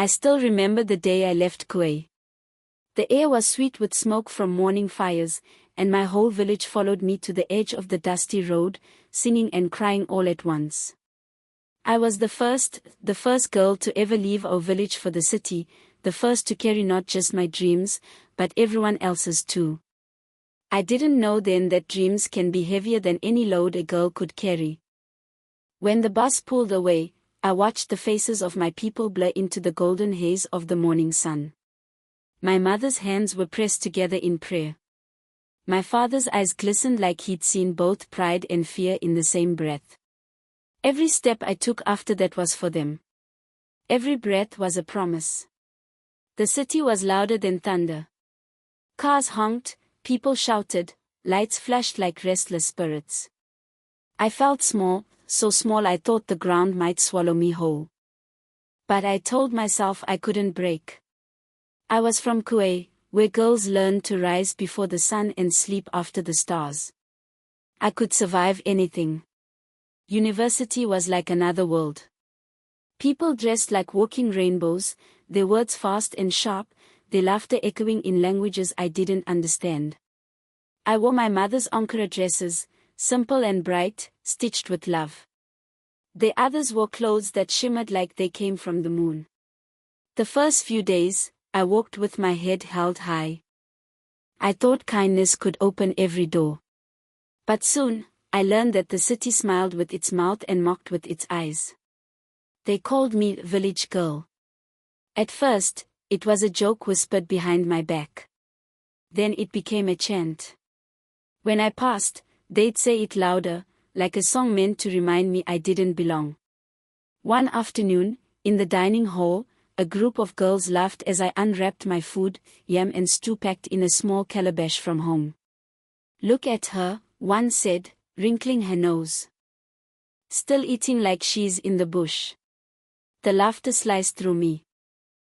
I still remember the day I left Kauai. The air was sweet with smoke from morning fires, and my whole village followed me to the edge of the dusty road, singing and crying all at once. I was the first girl to ever leave our village for the city, the first to carry not just my dreams, but everyone else's too. I didn't know then that dreams can be heavier than any load a girl could carry. When the bus pulled away, I watched the faces of my people blur into the golden haze of the morning sun. My mother's hands were pressed together in prayer. My father's eyes glistened like he'd seen both pride and fear in the same breath. Every step I took after that was for them. Every breath was a promise. The city was louder than thunder. Cars honked, people shouted, lights flashed like restless spirits. I felt small, so small I thought the ground might swallow me whole. But I told myself I couldn't break. I was from Kauai, where girls learned to rise before the sun and sleep after the stars. I could survive anything. University was like another world. People dressed like walking rainbows, their words fast and sharp, their laughter echoing in languages I didn't understand. I wore my mother's Ankara dresses, simple and bright, stitched with love. The others wore clothes that shimmered like they came from the moon. The first few days, I walked with my head held high. I thought kindness could open every door. But soon, I learned that the city smiled with its mouth and mocked with its eyes. They called me village girl. At first, it was a joke whispered behind my back. Then it became a chant. When I passed, they'd say it louder, like a song meant to remind me I didn't belong. One afternoon, in the dining hall, a group of girls laughed as I unwrapped my food, yam and stew packed in a small calabash from home. "Look at her," one said, wrinkling her nose. "Still eating like she's in the bush." The laughter sliced through me.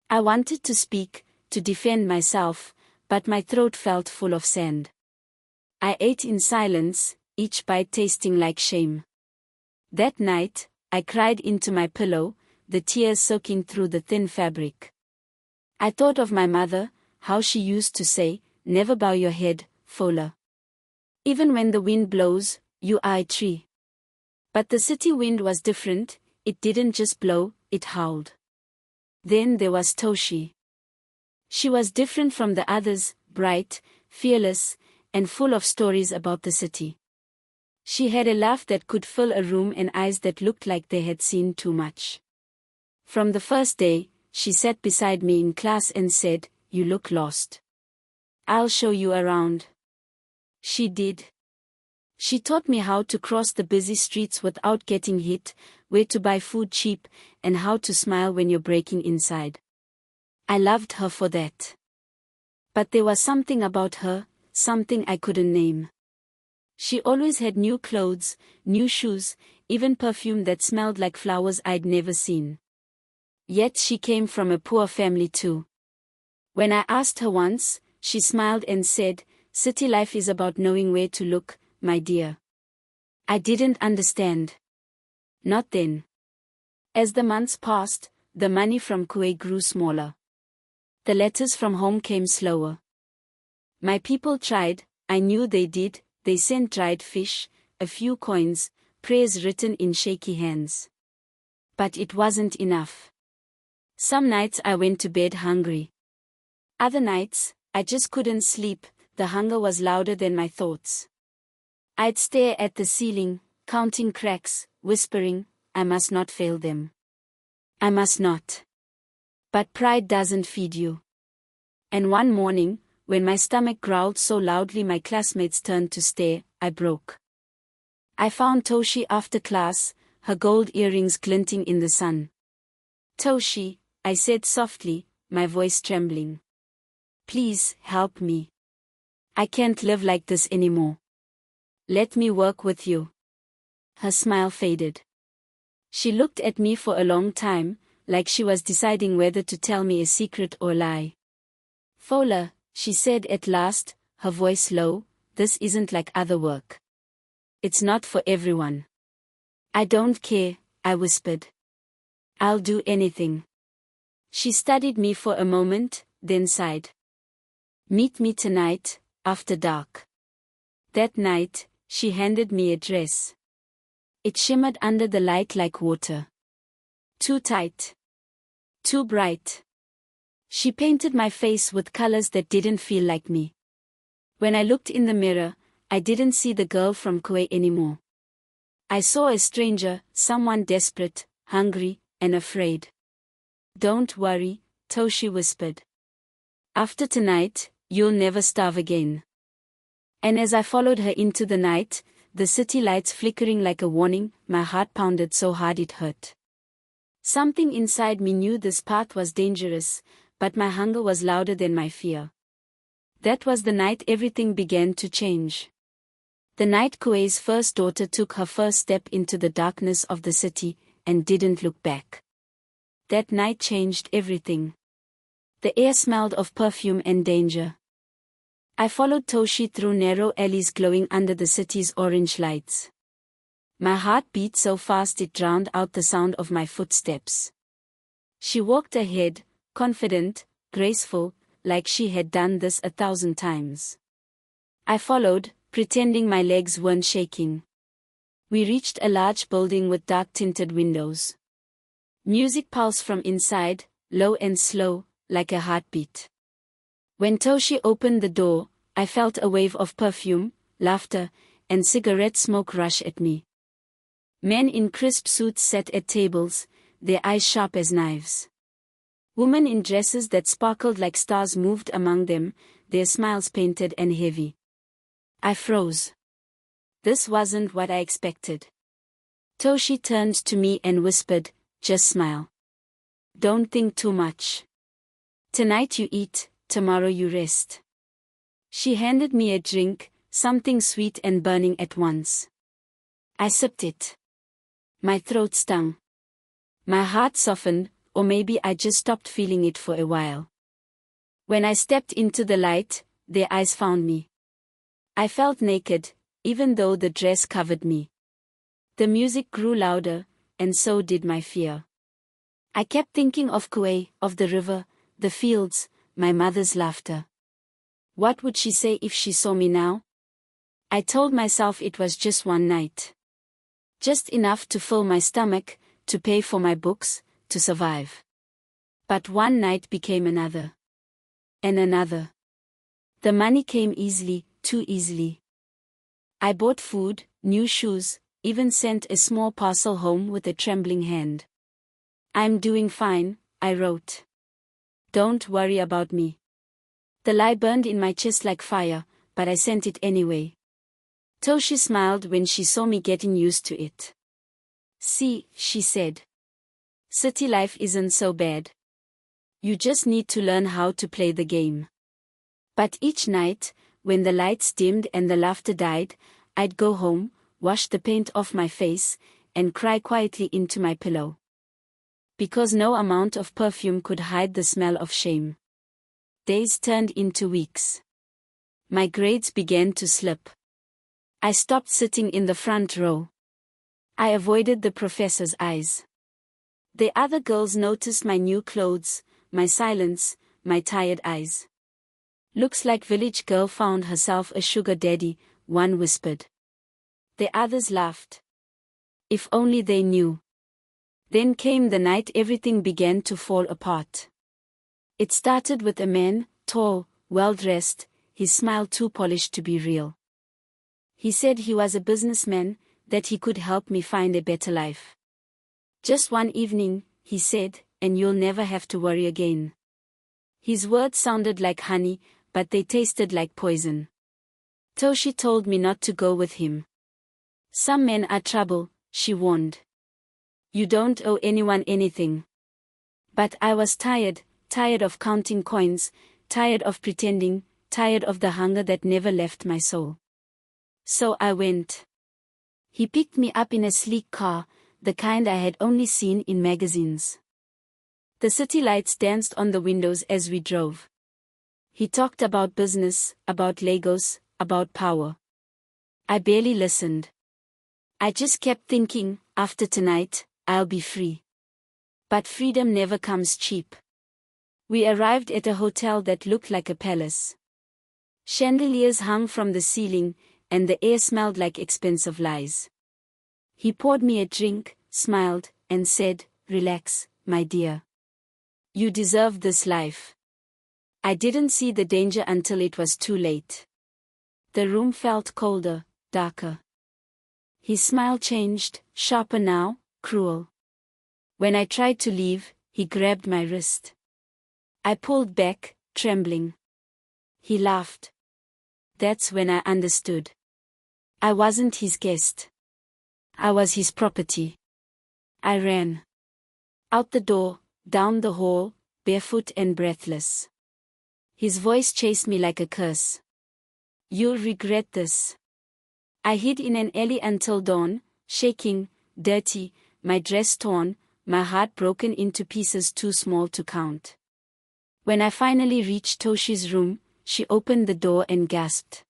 I wanted to speak, to defend myself, but my throat felt full of sand. I ate in silence, each bite tasting like shame. That night, I cried into my pillow, the tears soaking through the thin fabric. I thought of my mother, how she used to say, "Never bow your head, Fola. Even when the wind blows, you are a tree." But the city wind was different, it didn't just blow, it howled. Then there was Toshi. She was different from the others, bright, fearless, and full of stories about the city. She had a laugh that could fill a room and eyes that looked like they had seen too much. From the first day, she sat beside me in class and said, "You look lost. I'll show you around." She did. She taught me how to cross the busy streets without getting hit, where to buy food cheap, and how to smile when you're breaking inside. I loved her for that. But there was something about her, something I couldn't name. She always had new clothes, new shoes, even perfume that smelled like flowers I'd never seen. Yet she came from a poor family too. When I asked her once, she smiled and said, "City life is about knowing where to look, my dear." I didn't understand. Not then. As the months passed, the money from Kauai grew smaller. The letters from home came slower. My people tried, I knew they did, they sent dried fish, a few coins, prayers written in shaky hands. But it wasn't enough. Some nights I went to bed hungry. Other nights, I just couldn't sleep, the hunger was louder than my thoughts. I'd stare at the ceiling, counting cracks, whispering, "I must not fail them. I must not." But pride doesn't feed you. And one morning, when my stomach growled so loudly my classmates turned to stare, I broke. I found Toshi after class, her gold earrings glinting in the sun. "Toshi," I said softly, my voice trembling. "Please, help me. I can't live like this anymore. Let me work with you." Her smile faded. She looked at me for a long time, like she was deciding whether to tell me a secret or lie. "Fola," she said at last, her voice low, "this isn't like other work. It's not for everyone." "I don't care," I whispered. "I'll do anything." She studied me for a moment, then sighed. Meet me tonight, after dark. That night, she handed me a dress. It shimmered under the light like water. Too tight. Too bright. She painted my face with colors that didn't feel like me. When I looked in the mirror, I didn't see the girl from Kauai anymore. I saw a stranger, someone desperate, hungry, and afraid. Don't worry, Toshi whispered. After tonight, you'll never starve again. And as I followed her into the night, the city lights flickering like a warning, my heart pounded so hard it hurt. Something inside me knew this path was dangerous, but my hunger was louder than my fear. That was the night everything began to change. The night Kauai's first daughter took her first step into the darkness of the city, and didn't look back. That night changed everything. The air smelled of perfume and danger. I followed Toshi through narrow alleys glowing under the city's orange lights. My heart beat so fast it drowned out the sound of my footsteps. She walked ahead, confident, graceful, like she had done this 1,000 times. I followed, pretending my legs weren't shaking. We reached a large building with dark-tinted windows. Music pulsed from inside, low and slow, like a heartbeat. When Toshi opened the door, I felt a wave of perfume, laughter, and cigarette smoke rush at me. Men in crisp suits sat at tables, their eyes sharp as knives. Women in dresses that sparkled like stars moved among them, their smiles painted and heavy. I froze. This wasn't what I expected. Toshi turned to me and whispered, "Just smile. Don't think too much. Tonight you eat, tomorrow you rest." She handed me a drink, something sweet and burning at once. I sipped it. My throat stung. My heart softened, or maybe I just stopped feeling it for a while. When I stepped into the light, their eyes found me. I felt naked, even though the dress covered me. The music grew louder, and so did my fear. I kept thinking of Kauai, of the river, the fields, my mother's laughter. What would she say if she saw me now? I told myself it was just one night. Just enough to fill my stomach, to pay for my books, to survive. But one night became another. And another. The money came easily, too easily. I bought food, new shoes, even sent a small parcel home with a trembling hand. "I'm doing fine," I wrote. "Don't worry about me." The lie burned in my chest like fire, but I sent it anyway. Toshi smiled when she saw me getting used to it. "See," she said. "City life isn't so bad. You just need to learn how to play the game." But each night, when the lights dimmed and the laughter died, I'd go home, wash the paint off my face, and cry quietly into my pillow. Because no amount of perfume could hide the smell of shame. Days turned into weeks. My grades began to slip. I stopped sitting in the front row. I avoided the professor's eyes. The other girls noticed my new clothes, my silence, my tired eyes. "Looks like village girl found herself a sugar daddy," one whispered. The others laughed. If only they knew. Then came the night everything began to fall apart. It started with a man, tall, well-dressed, his smile too polished to be real. He said he was a businessman, that he could help me find a better life. "Just one evening," he said, "and you'll never have to worry again." His words sounded like honey, but they tasted like poison. Toshi told me not to go with him. "Some men are trouble," she warned. "You don't owe anyone anything." But I was tired of counting coins, tired of pretending, tired of the hunger that never left my soul. So I went. He picked me up in a sleek car, the kind I had only seen in magazines. The city lights danced on the windows as we drove. He talked about business, about Lagos, about power. I barely listened. I just kept thinking, after tonight, I'll be free. But freedom never comes cheap. We arrived at a hotel that looked like a palace. Chandeliers hung from the ceiling, and the air smelled like expensive lies. He poured me a drink, smiled, and said, "Relax, my dear. You deserve this life." I didn't see the danger until it was too late. The room felt colder, darker. His smile changed, sharper now, cruel. When I tried to leave, he grabbed my wrist. I pulled back, trembling. He laughed. That's when I understood. I wasn't his guest. I was his property. I ran. Out the door, down the hall, barefoot and breathless. His voice chased me like a curse. "You'll regret this." I hid in an alley until dawn, shaking, dirty, my dress torn, my heart broken into pieces too small to count. When I finally reached Toshi's room, she opened the door and gasped.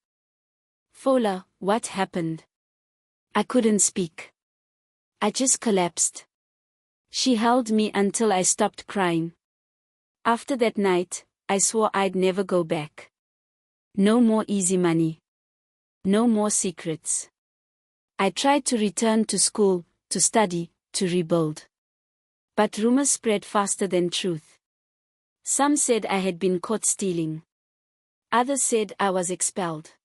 "Fola, what happened?" I couldn't speak. I just collapsed. She held me until I stopped crying. After that night, I swore I'd never go back. No more easy money. No more secrets. I tried to return to school, to study, to rebuild. But rumors spread faster than truth. Some said I had been caught stealing. Others said I was expelled.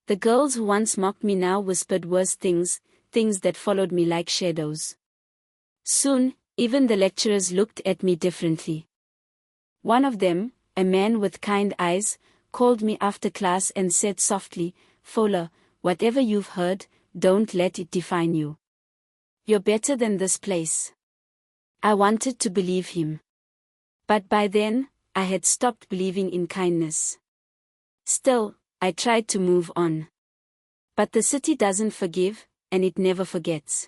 The girls who once mocked me now whispered worse things, things that followed me like shadows. Soon, even the lecturers looked at me differently. One of them, a man with kind eyes, called me after class and said softly, "Fola, whatever you've heard, don't let it define you. You're better than this place." I wanted to believe him. But by then, I had stopped believing in kindness. Still, I tried to move on. But the city doesn't forgive, and it never forgets.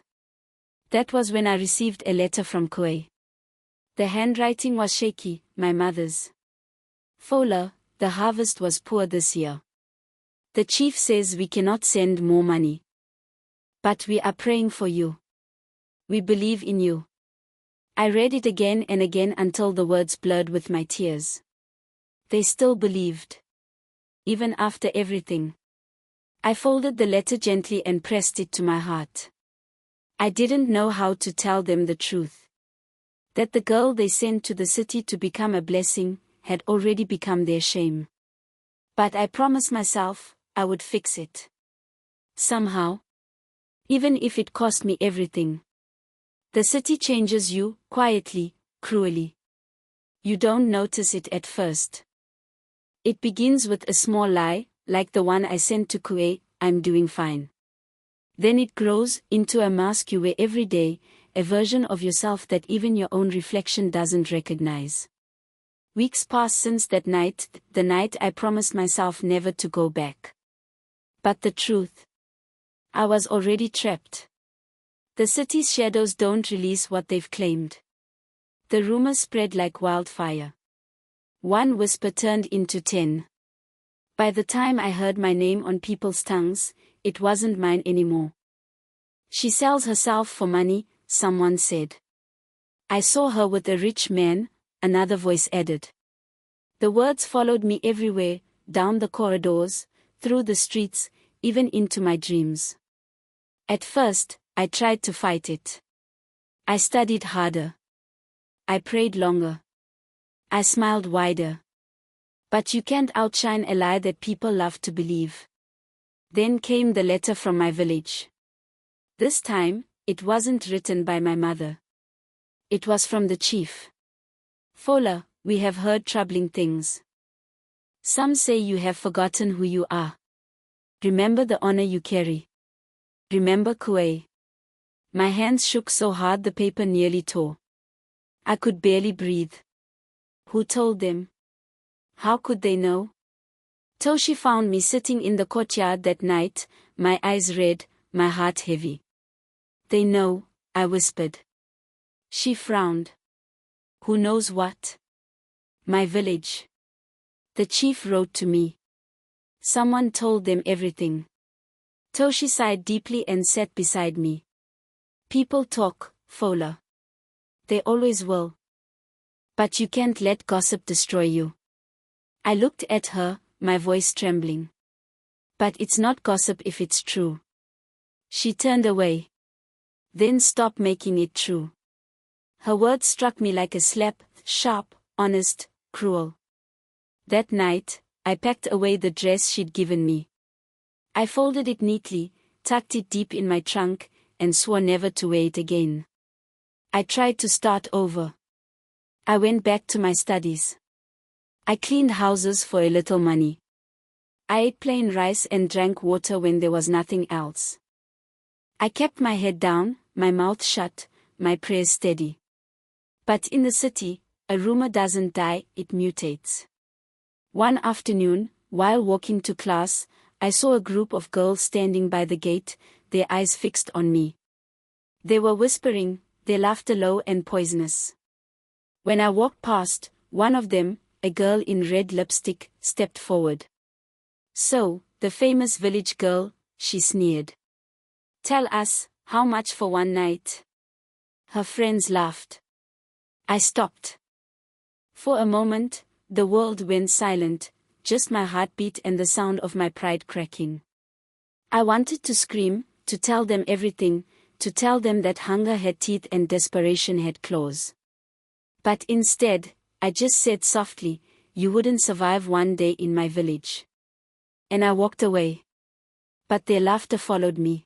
That was when I received a letter from Kauai. The handwriting was shaky, my mother's. "Fola, the harvest was poor this year. The chief says we cannot send more money. But we are praying for you. We believe in you." I read it again and again until the words blurred with my tears. They still believed. Even after everything. I folded the letter gently and pressed it to my heart. I didn't know how to tell them the truth. That the girl they sent to the city to become a blessing had already become their shame. But I promised myself I would fix it. Somehow. Even if it cost me everything. The city changes you, quietly, cruelly. You don't notice it at first. It begins with a small lie, like the one I sent to Kauai, "I'm doing fine." Then it grows into a mask you wear every day, a version of yourself that even your own reflection doesn't recognize. Weeks passed since that night, the night I promised myself never to go back. But the truth? I was already trapped. The city's shadows don't release what they've claimed. The rumors spread like wildfire. One whisper turned into 10. By the time I heard my name on people's tongues, it wasn't mine anymore. "She sells herself for money," someone said. "I saw her with a rich man," another voice added. The words followed me everywhere, down the corridors, through the streets, even into my dreams. At first, I tried to fight it. I studied harder. I prayed longer. I smiled wider. But you can't outshine a lie that people love to believe. Then came the letter from my village. This time, it wasn't written by my mother. It was from the chief. "Fola, we have heard troubling things. Some say you have forgotten who you are. Remember the honor you carry. Remember Kauai." My hands shook so hard the paper nearly tore. I could barely breathe. Who told them? How could they know? Toshi found me sitting in the courtyard that night, my eyes red, my heart heavy. "They know," I whispered. She frowned. "Who knows what?" "My village. The chief wrote to me. Someone told them everything." Toshi sighed deeply and sat beside me. "People talk, Fola. They always will. But you can't let gossip destroy you. I looked at her, my voice trembling. But it's not gossip if it's true. She turned away. Then stop making it true. Her words struck me like a slap, sharp, honest, cruel. That night, I packed away the dress she'd given me. I folded it neatly, tucked it deep in my trunk, and swore never to wear it again. I tried to start over. I went back to my studies. I cleaned houses for a little money. I ate plain rice and drank water when there was nothing else. I kept my head down, my mouth shut, my prayers steady. But in the city, a rumor doesn't die, it mutates. One afternoon, while walking to class, I saw a group of girls standing by the gate, their eyes fixed on me. They were whispering, their laughter low and poisonous. When I walked past, one of them, a girl in red lipstick, stepped forward. "So, the famous village girl," she sneered. "Tell us, how much for one night?" Her friends laughed. I stopped. For a moment, the world went silent, just my heartbeat and the sound of my pride cracking. I wanted to scream, to tell them everything, to tell them that hunger had teeth and desperation had claws. But instead, I just said softly, "You wouldn't survive one day in my village." And I walked away. But their laughter followed me.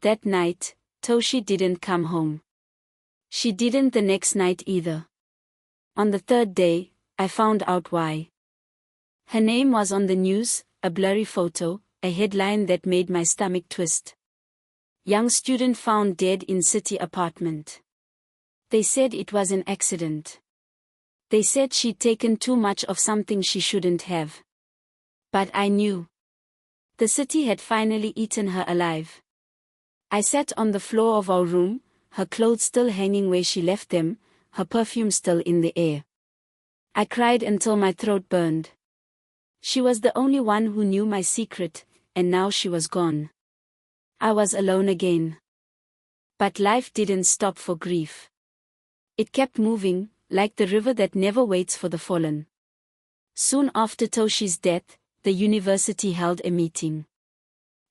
That night, Toshi didn't come home. She didn't the next night either. On the third day, I found out why. Her name was on the news, a blurry photo, a headline that made my stomach twist. "Young student found dead in city apartment." They said it was an accident. They said she'd taken too much of something she shouldn't have. But I knew. The city had finally eaten her alive. I sat on the floor of our room, her clothes still hanging where she left them, her perfume still in the air. I cried until my throat burned. She was the only one who knew my secret, and now she was gone. I was alone again. But life didn't stop for grief. It kept moving, like the river that never waits for the fallen. Soon after Toshi's death, the university held a meeting.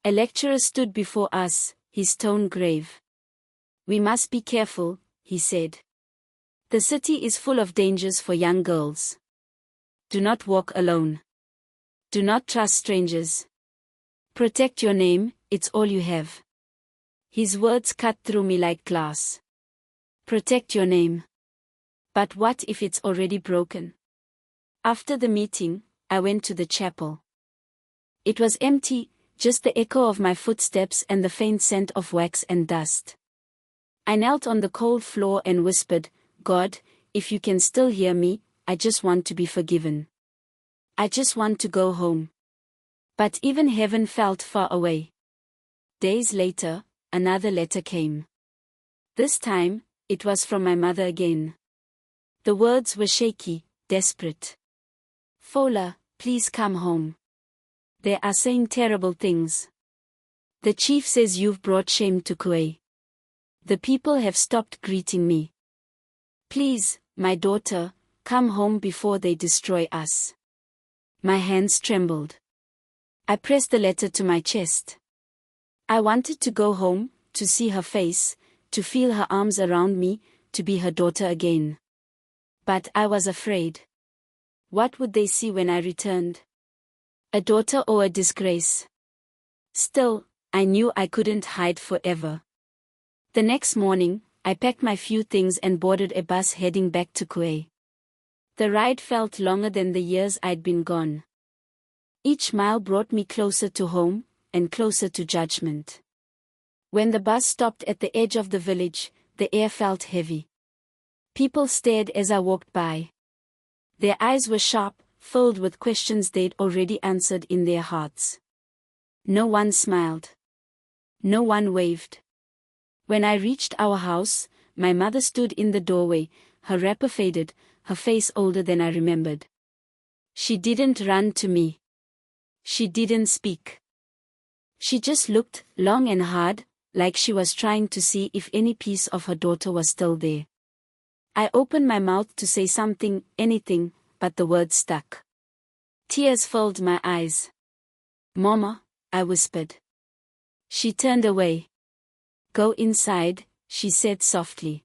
A lecturer stood before us, his tone grave. "We must be careful," he said. "The city is full of dangers for young girls. Do not walk alone. Do not trust strangers. Protect your name, it's all you have." His words cut through me like glass. Protect your name. But what if it's already broken? After the meeting, I went to the chapel. It was empty, just the echo of my footsteps and the faint scent of wax and dust. I knelt on the cold floor and whispered, "God, if you can still hear me, I just want to be forgiven. I just want to go home." But even heaven felt far away. Days later, another letter came. This time, it was from my mother again. The words were shaky, desperate. "Fola, please come home. They are saying terrible things. The chief says you've brought shame to Kauai. The people have stopped greeting me. Please, my daughter, come home before they destroy us." My hands trembled. I pressed the letter to my chest. I wanted to go home, to see her face, to feel her arms around me, to be her daughter again. But I was afraid. What would they see when I returned? A daughter or a disgrace? Still, I knew I couldn't hide forever. The next morning, I packed my few things and boarded a bus heading back to Kauai. The ride felt longer than the years I'd been gone. Each mile brought me closer to home, and closer to judgment. When the bus stopped at the edge of the village, the air felt heavy. People stared as I walked by. Their eyes were sharp, filled with questions they'd already answered in their hearts. No one smiled. No one waved. When I reached our house, my mother stood in the doorway, her wrapper faded, her face older than I remembered. She didn't run to me. She didn't speak. She just looked, long and hard, like she was trying to see if any piece of her daughter was still there. I opened my mouth to say something, anything, but the words stuck. Tears filled my eyes. "Mama," I whispered. She turned away. "Go inside," she said softly.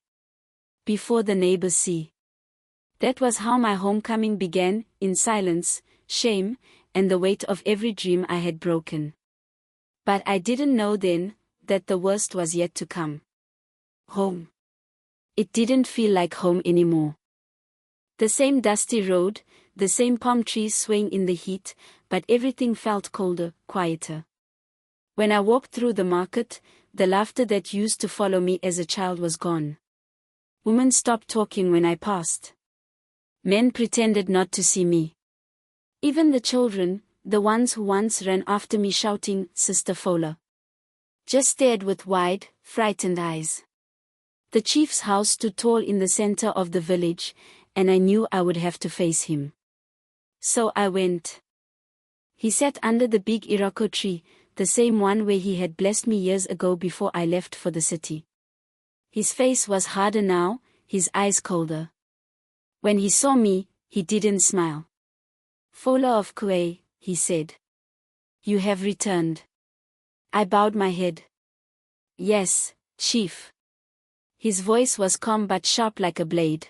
"Before the neighbors see." That was how my homecoming began, in silence, shame, and the weight of every dream I had broken. But I didn't know then that the worst was yet to come. Home. It didn't feel like home anymore. The same dusty road, the same palm trees swaying in the heat, but everything felt colder, quieter. When I walked through the market, the laughter that used to follow me as a child was gone. Women stopped talking when I passed. Men pretended not to see me. Even the children, the ones who once ran after me shouting, "Sister Fola," just stared with wide, frightened eyes. The chief's house stood tall in the center of the village, and I knew I would have to face him. So I went. He sat under the big Iroko tree, the same one where he had blessed me years ago before I left for the city. His face was harder now, his eyes colder. When he saw me, he didn't smile. "Fola of Kauai," he said. "You have returned." I bowed my head. "Yes, Chief." His voice was calm but sharp like a blade.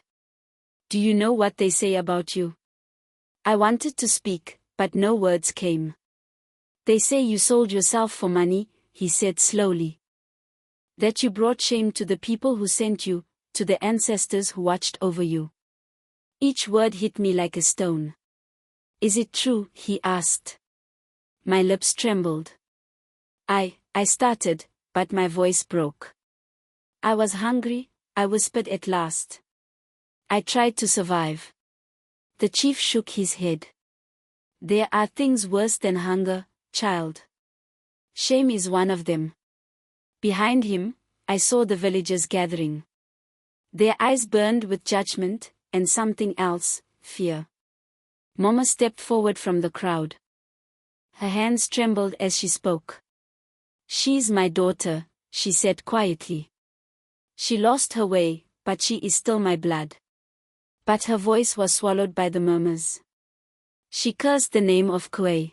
"Do you know what they say about you?" I wanted to speak, but no words came. "They say you sold yourself for money," he said slowly. "That you brought shame to the people who sent you, to the ancestors who watched over you." Each word hit me like a stone. "Is it true?" he asked. My lips trembled. I started, but my voice broke. "I was hungry," I whispered at last. "I tried to survive." The chief shook his head. "There are things worse than hunger, child. Shame is one of them." Behind him, I saw the villagers gathering. Their eyes burned with judgment, and something else, fear. Mama stepped forward from the crowd. Her hands trembled as she spoke. "She's my daughter," she said quietly. "She lost her way, but she is still my blood." But her voice was swallowed by the murmurs. "She cursed the name of Kauai.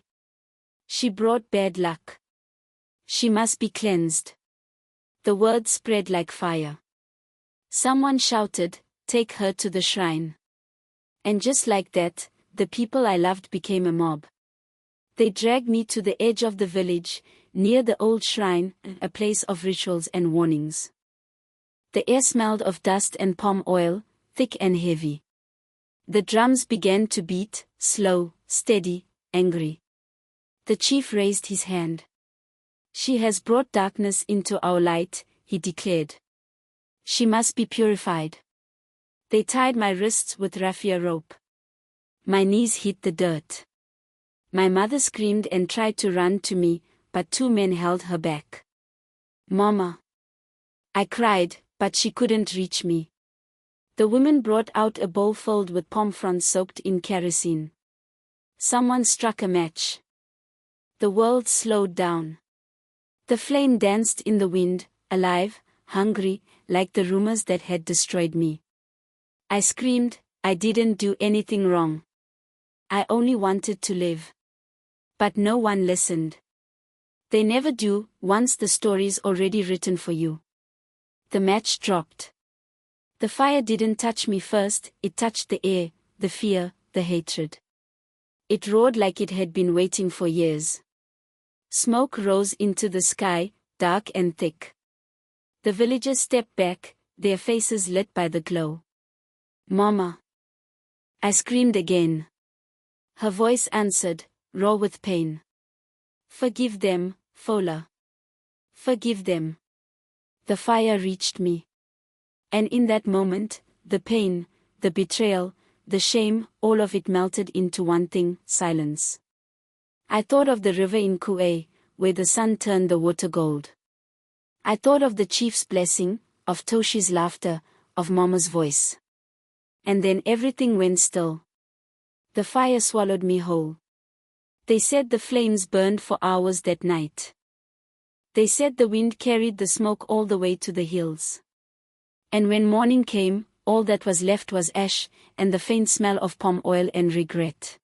She brought bad luck. She must be cleansed." The words spread like fire. Someone shouted, "Take her to the shrine." And just like that, the people I loved became a mob. They dragged me to the edge of the village, near the old shrine, a place of rituals and warnings. The air smelled of dust and palm oil, thick and heavy. The drums began to beat, slow, steady, angry. The chief raised his hand. "She has brought darkness into our light," he declared. "She must be purified." They tied my wrists with raffia rope. My knees hit the dirt. My mother screamed and tried to run to me, but two men held her back. "Mama." I cried, but she couldn't reach me. The women brought out a bowl filled with palm fronds soaked in kerosene. Someone struck a match. The world slowed down. The flame danced in the wind, alive, hungry, like the rumors that had destroyed me. I screamed, I didn't do anything wrong. I only wanted to live. But no one listened. They never do, once the story's already written for you. The match dropped. The fire didn't touch me first, it touched the air, the fear, the hatred. It roared like it had been waiting for years. Smoke rose into the sky, dark and thick. The villagers stepped back, their faces lit by the glow. "Mama!" I screamed again. Her voice answered, raw with pain. "Forgive them, Fola. Forgive them." The fire reached me. And in that moment, the pain, the betrayal, the shame, all of it melted into one thing, silence. I thought of the river in Kauai, where the sun turned the water gold. I thought of the chief's blessing, of Toshi's laughter, of Mama's voice. And then everything went still. The fire swallowed me whole. They said the flames burned for hours that night. They said the wind carried the smoke all the way to the hills. And when morning came, all that was left was ash, and the faint smell of palm oil and regret.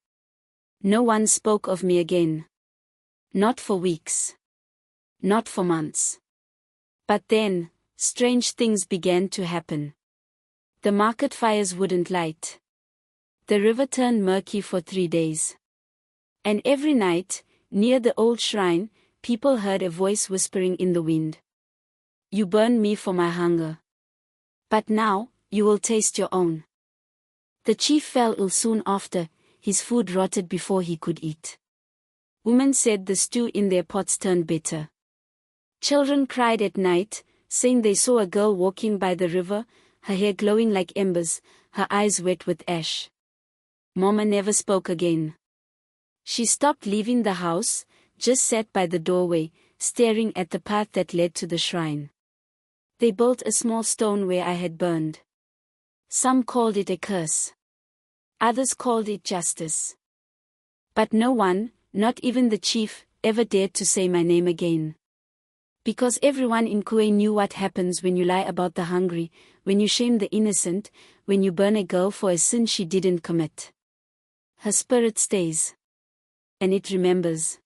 No one spoke of me again. Not for weeks. Not for months. But then, strange things began to happen. The market fires wouldn't light. The river turned murky for 3 days. And every night, near the old shrine, people heard a voice whispering in the wind. You burned me for my hunger. But now, you will taste your own. The chief fell ill soon after, his food rotted before he could eat. Women said the stew in their pots turned bitter. Children cried at night, saying they saw a girl walking by the river, her hair glowing like embers, her eyes wet with ash. Mama never spoke again. She stopped leaving the house, just sat by the doorway, staring at the path that led to the shrine. They built a small stone where I had burned. Some called it a curse. Others called it justice. But no one, not even the chief, ever dared to say my name again. Because everyone in Kauai knew what happens when you lie about the hungry, when you shame the innocent, when you burn a girl for a sin she didn't commit. Her spirit stays. And it remembers.